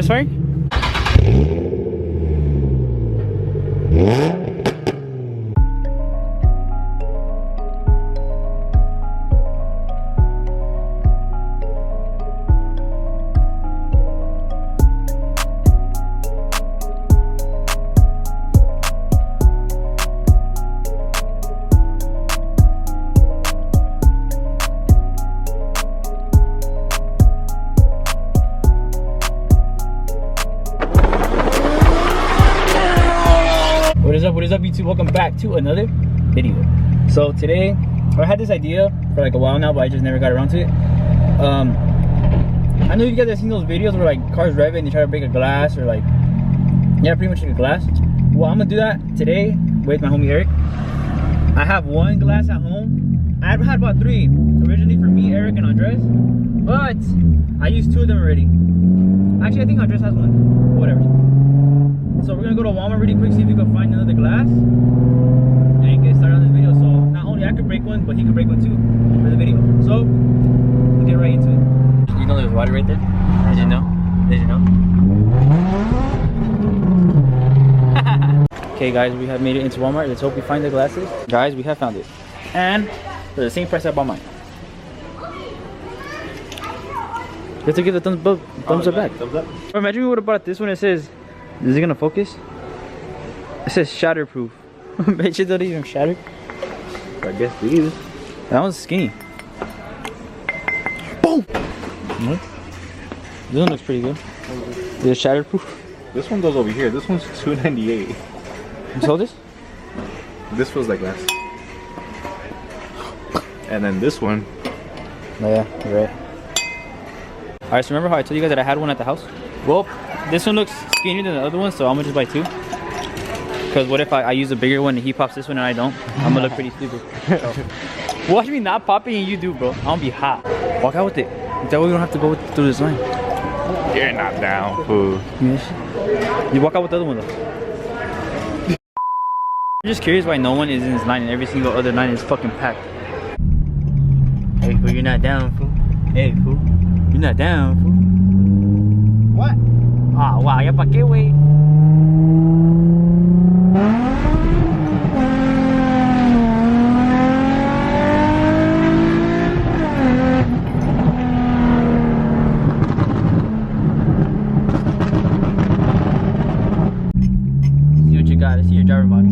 firing? What is up YouTube? Welcome back to another video. So today I had this idea for like a while now, but I just never got around to it. I know you guys have seen those videos where like cars rev it and they try to break a glass, or like, yeah, pretty much like a glass. Well, I'm gonna do that today with my homie Eric. I have one glass at home. I had about 3 originally for me, Eric, and Andres, but I used 2 of them already. Actually, I think Andres has one. Whatever. So we're gonna go to Walmart really quick, see if we can find another glass and get started on this video. So not only I could break one, but he could break one too for the video. So we'll get right into it. You know there's water right there? Did you know? Did you know? Okay guys, we have made it into Walmart. Let's hope we find the glasses. Guys, we have found it. And for the same price I bought mine. You have to give the thumbs up back. Thumbs up. Imagine we would have bought this one. It says, is it gonna focus? It says shatterproof. Bitches don't even shatter. I guess these. That one's skinny. Boom! What? This one looks pretty good. Is it shatterproof? This one goes over here. This one's $2.98. You sold this? This was like last. And then this one. Oh yeah, you're right. Alright, so remember how I told you guys that I had one at the house? Well, this one looks skinnier than the other one, so I'm gonna just buy 2. Because what if I use a bigger one and he pops this one and I don't? I'm gonna look pretty stupid. So, watch me not popping and you do, bro. I'm gonna be hot. Walk out with it. That way we don't have to go through this line. You're not down, fool. Yes. You walk out with the other one though. I'm just curious why no one is in this line and every single other line is fucking packed. Hey fool, you're not down, fool. Hey fool, you're not down, fool. What? Ah, wow, ya pa' qué, wey. See what you got. I see your driver body.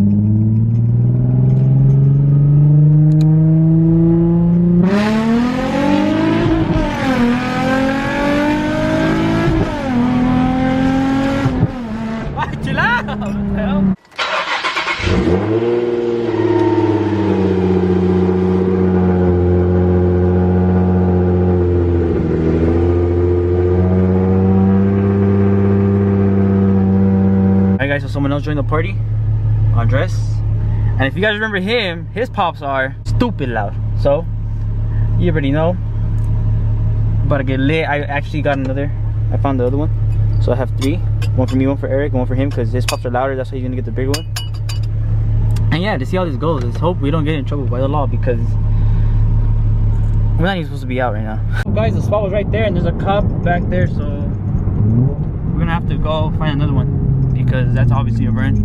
Alright guys, so someone else joined the party, Andres, and if you guys remember him, his pops are stupid loud. So you already know. About to get lit. I actually got another. I found the other one, so I have 3. One for me, one for Eric, and one for him, because his pops are louder. That's why he's gonna get the bigger one. And yeah, to see how this goes, let's hope we don't get in trouble by the law, because we're not even supposed to be out right now. So guys, the spot was right there, and there's a cop back there, so we're gonna have to go find another one, because that's obviously a burn,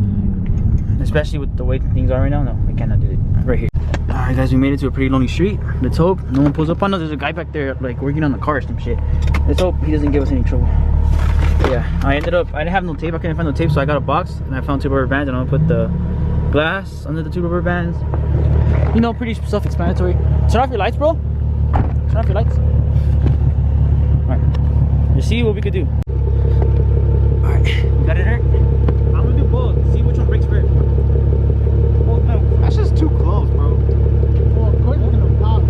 especially with the way things are right now. No, we cannot do it right here. All right guys, we made it to a pretty lonely street. Let's hope no one pulls up on us. There's a guy back there like working on the car or some shit. Let's hope he doesn't give us any trouble. Yeah, I didn't have no tape. I couldn't find no tape, so I got a box and I found 2 rubber bands, and I'm gonna put the glass under the 2 rubber bands. You know, pretty self-explanatory. Turn off your lights, bro. Turn off your lights. All right, let's see what we could do. All right, you got it, Eric? I'm gonna do both. See which one breaks first. Well, no, that's just too close, bro. Well, of course it's gonna pop.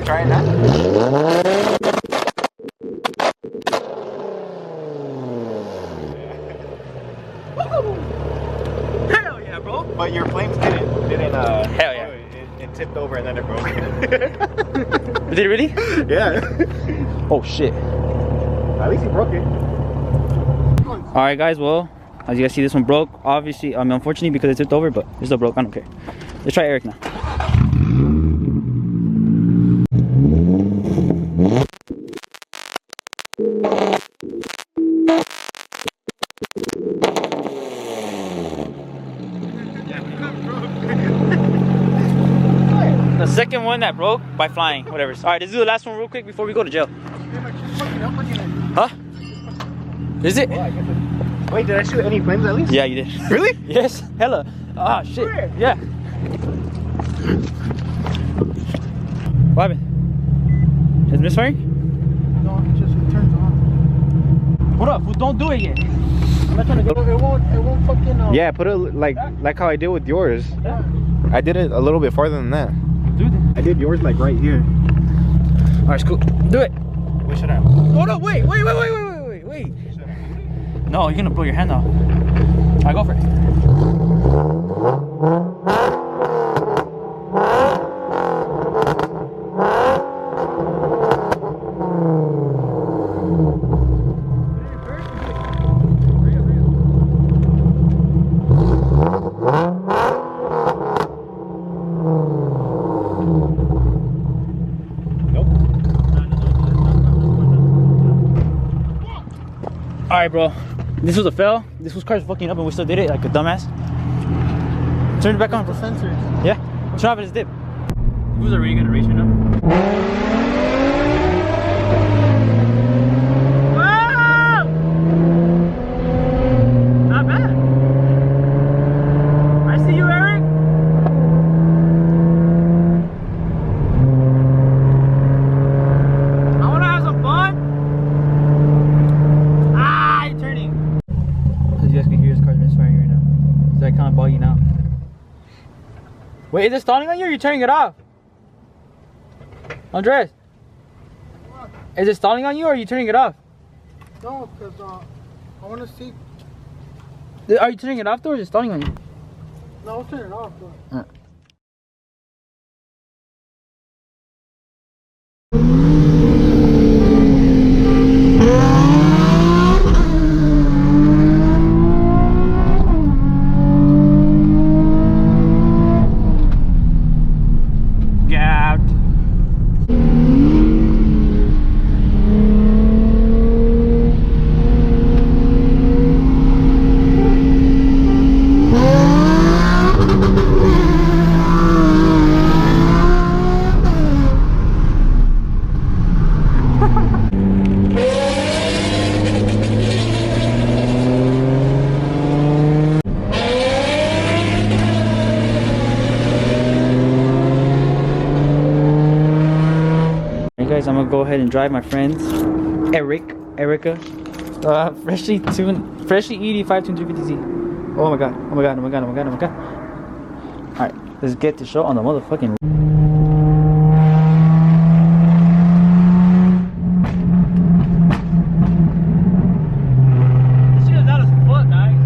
Try it now. broke. Did it really? Yeah. Oh shit. At least he broke it. All right, guys. Well, as you guys see, this one broke. Obviously, I mean, unfortunately, because it tipped over, but it's still broke. I don't care. Let's try Eric now. The second one that broke by flying, whatever. All right, let's do the last one real quick before we go to jail. Huh? Is it? Wait, did I shoot any flames at least? Yeah, you did. Really? Yes. Hella. Ah, shit. Where? Yeah. What happened? Is it misfiring? No, it just turns on. Hold up, fool, don't do it yet. I'm not trying to go. It won't fucking. Yeah, put it like how I did with yours. Yeah. I did it a little bit farther than that. Dude. I did yours like right here. Alright, cool. Do it. What should I? Hold up, wait. No, you're gonna blow your hand off. Alright, go for it. Alright, bro. This was a fail. This was car's fucking up and we still did it like a dumbass. Turn it back on. The sensors. Yeah. Turn off his dip. It was a really good race right now. Wow! Not bad. I see you, Eric. I want to have some fun. You're turning. As you guys can hear, this car's misfiring right now. It's like kind of buggy now. Wait, is it stalling on you or are you turning it off? Andres? What? Is it stalling on you or are you turning it off? No, because I want to see. Are you turning it off though or is it stalling on you? No, I'll turn it off. But... Guys, I'm gonna go ahead and drive my friends Erica, freshly ED5 tuned 350Z. Oh my god. Alright, let's get the show on the motherfucking. This shit is out as fuck, guys.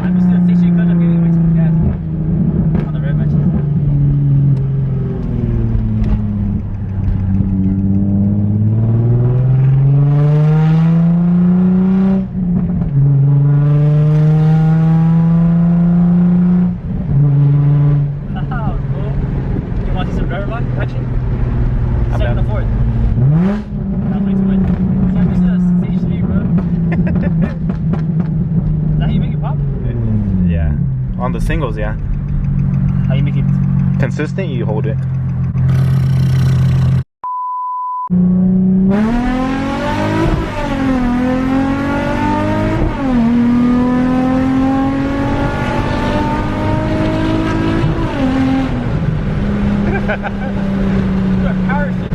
I'm just gonna take shit because I'm getting way too much gas on the red matches. You want to see some driver block action? Second to fourth. That was way too much. So this is a stage 3, bro. Is that how you make it pop? Yeah. On the singles, yeah. How you make it? Consistent, you hold it. You're a power shit.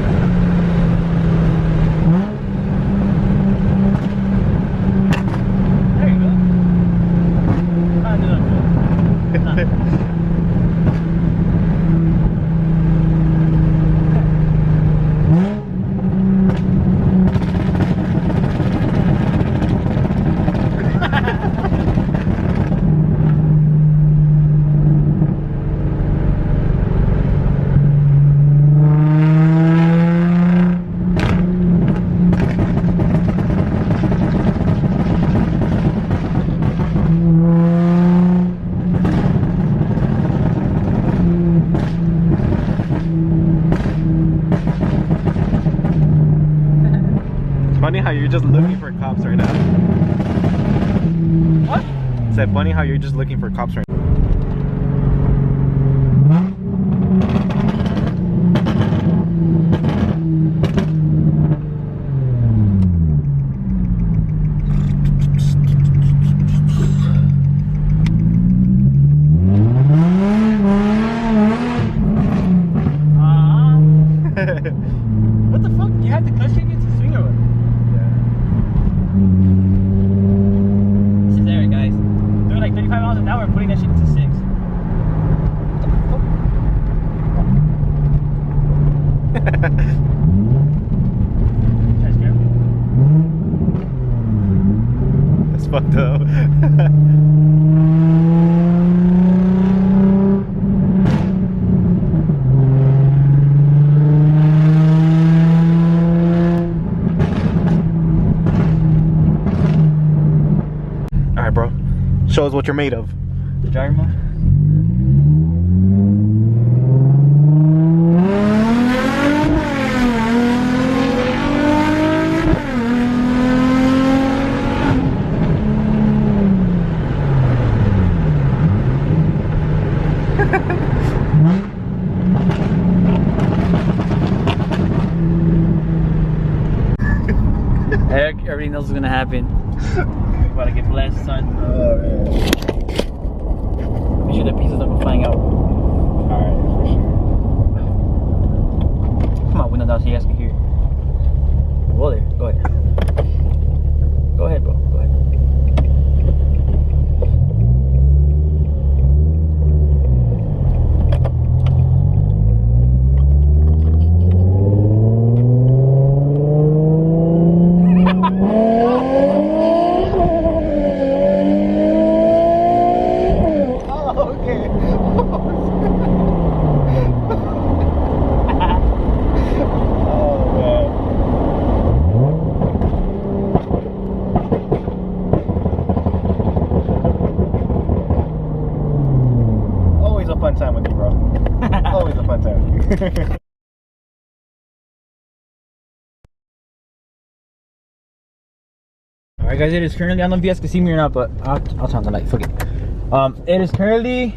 There you go. Nah. how you're just looking for cops right now. What? Is that funny how you're just looking for cops right now? What the fuck? You had to clutch kick it to swing or what? This is there, guys. They're like 35 miles an hour putting that shit to 6. What the fuck? Try to scare me. That's fucked up. Alright, bro. Show us what you're made of. The driver mode? Everybody knows what's gonna happen. We're about to get blessed, son. Make sure the pieces don't go flying out. Alright, for sure. Come on, window down so you guys can hear. Whoa there, go ahead. Go ahead, bro. Go ahead. Fun time with you, bro. Always a fun time with you. Alright guys, it is currently, I don't know if you guys can see me or not, but I'll turn on the light, fuck it. It is currently,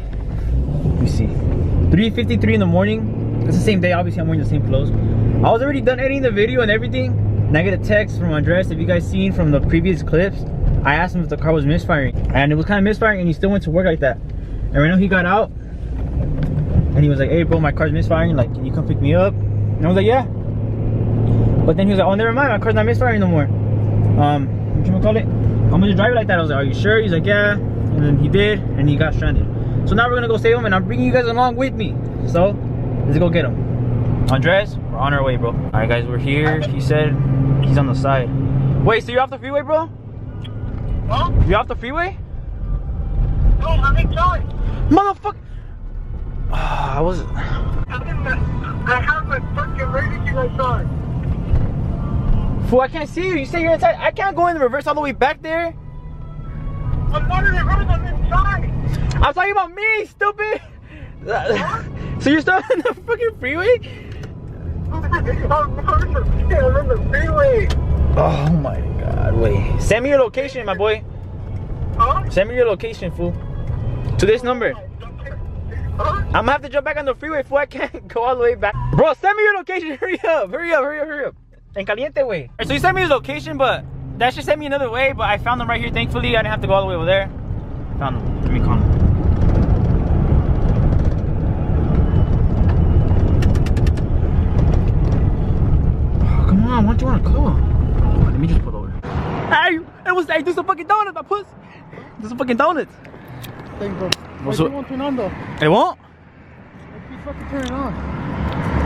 let me see, 3:53 in the morning. It's the same day, obviously I'm wearing the same clothes. I was already done editing the video and everything, and I get a text from Andres. If you guys seen from the previous clips, I asked him if the car was misfiring, and it was kind of misfiring, and he still went to work like that. And right now he got out, and he was like, hey bro, my car's misfiring, like, can you come pick me up? And I was like, yeah. But then he was like, oh, never mind, my car's not misfiring no more. What you gonna call it? I'm gonna just drive it like that. I was like, are you sure? He's like, yeah. And then he did, and he got stranded. So now we're gonna go save him, and I'm bringing you guys along with me. So let's go get him. Andres, we're on our way, bro. All right, guys, we're here. He said he's on the side. Wait, so you're off the freeway, bro? Huh? You off the freeway? No, I'm in Jaay. Motherfucker! I was. I have my fucking emergency lights on. Fool, I can't see you. You say you're inside. I can't go in the reverse all the way back there. I'm not in reverse, I'm inside. I'm talking about me, stupid. So you're still on the fucking freeway? I'm in the freeway. Oh my god, wait. Send me your location, my boy. Huh? Send me your location, fool. To this number. Huh? I'm gonna have to jump back on the freeway, fool. I can't go all the way back. Bro, send me your location. Hurry up, hurry up, hurry up, hurry up. En caliente way. So you sent me his location, but that should send me another way, but I found him right here, thankfully. I didn't have to go all the way over there. Found him. Let me call him. Oh, come on, what do you want to call? Let me just pull over. Hey, hey, do some fucking donuts, my puss. Do some fucking donuts. Thank you. What's Why up? you won't turn on though? It won't? If you fucking turn it on.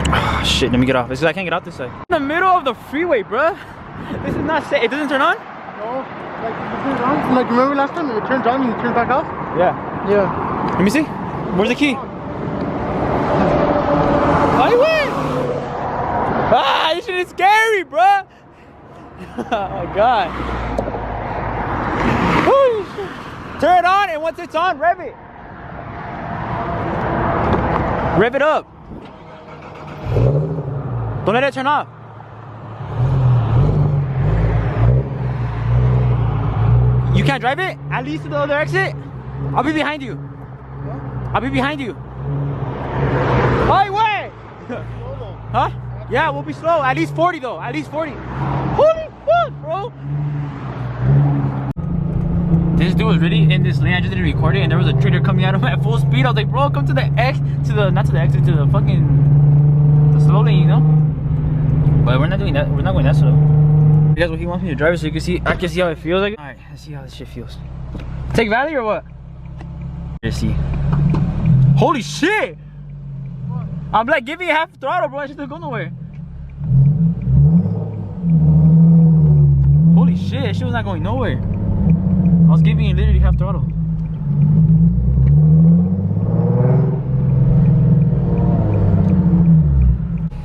Oh, shit, let me get off. This is, I can't get out this side. In the middle of the freeway, bruh. This is not safe. It doesn't turn on? No, like you turn it on. Like remember last time it turns on and you turn back off? Yeah. Yeah. Let me see. Where's the key? Oh, he went! Ah, this shit is scary, bruh. Oh my god. Woo. Turn it on, and once it's on, rev it. Rev it up. Don't let it turn off. can't drive it? At least to the other exit? I'll be behind you. I'll be behind you. Hey, wait! Huh? Yeah, we'll be slow. At least 40 though. At least 40. Holy fuck, bro! This dude was really in this lane. I just didn't record it, and there was a trailer coming at him at full speed. I was like, bro, come to the not to the exit, to the fucking slow lane, you know? But we're not doing that. We're not going that slow. You guys, what he wants me to drive it so you can see. I can see how it feels like. All right, let's see how this shit feels. Take Valley or what? Let's see. Holy shit! I'm like, give me half throttle, bro. I should go nowhere. Holy shit, that shit was not going nowhere. I was giving you literally half throttle.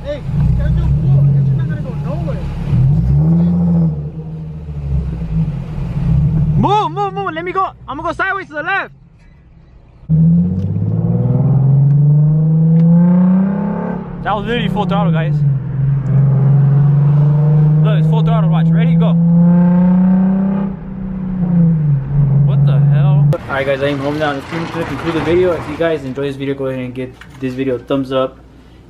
Hey, you gotta do full. It's not gonna go nowhere. Move, move, move. Let me go. I'm gonna go sideways to the left. That was literally full throttle, guys. Look, it's full throttle. Watch. Ready? Go. What the hell? Alright, guys, I am home now. It's going to conclude the video. If you guys enjoyed this video, go ahead and give this video a thumbs up.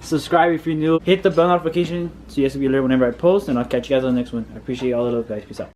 Subscribe if you're new. Hit the bell notification so you guys will be alerted whenever I post. And I'll catch you guys on the next one. I appreciate all the love, guys. Peace out.